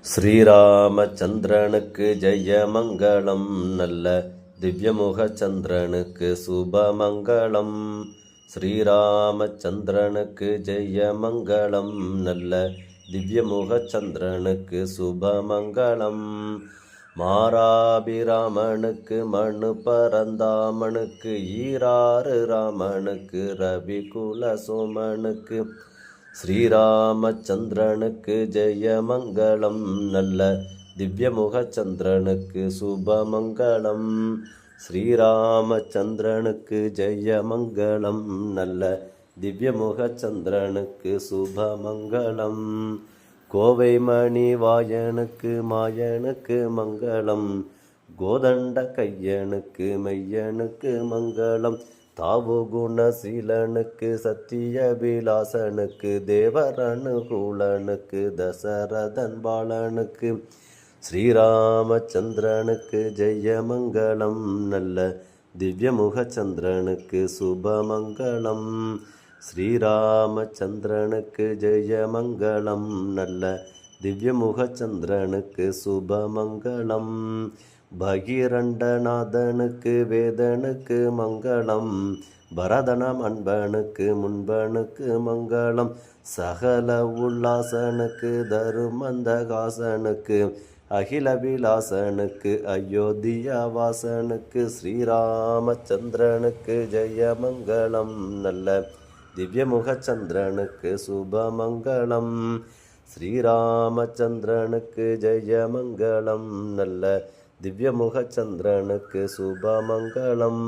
ஸ்ரீராமச்சந்திரனுக்கு ஜெயமங்களம். நல்ல திவ்யமுக சந்திரனுக்கு சுபமங்களம். ஸ்ரீராமச்சந்திரனுக்கு ஜெயமங்களம். நல்ல திவ்யமுக சந்திரனுக்கு சுபமங்களம். மாராபிராமனுக்கு மனு பரந்தாமனுக்கு ஈராறு ராமனுக்கு ரவிகுல சோமனுக்கு ஸ்ரீராமச்சந்திரனுக்கு ஜெயமங்களம். நல்ல திவ்யமுக சந்திரனுக்கு சுபமங்களம். ஸ்ரீராமச்சந்திரனுக்கு ஜெயமங்களம். நல்ல திவ்யமுக சந்திரனுக்கு சுபமங்களம். கோவை மணி வாயனுக்கு மாயனுக்கு மங்களம். கோதண்ட கையனுக்கு மெய்யனுக்கு மங்களம். தாவு குணசீலனுக்கு சத்தியபிலாசனுக்கு தேவரனுகூலனுக்கு தசரதன் பாலனுக்கு ஸ்ரீராமச்சந்திரனுக்கு ஜெயமங்களம். நல்ல திவ்யமுக சந்திரனுக்கு சுபமங்களம். ஸ்ரீராமச்சந்திரனுக்கு ஜெயமங்களம். நல்ல திவ்யமுக சந்திரனுக்கு சுபமங்களம். பகிரண்டநாதனுக்கு வேதனுக்கு மங்களம். பரதனம் அன்பனுக்கு முன்பனுக்கு மங்களம். சகல உல்லாசனுக்கு தருமந்தகாசனுக்கு அகிலபிலாசனுக்கு அயோத்தியாவாசனுக்கு ஸ்ரீராமச்சந்திரனுக்கு ஜெயமங்களம். நல்ல திவ்யமுக சந்திரனுக்கு சுபமங்களம். ஸ்ரீராமச்சந்திரனுக்கு ஜெயமங்களம். நல்ல திவ்யமுக சந்திரனுக்கு சுபமங்களம்.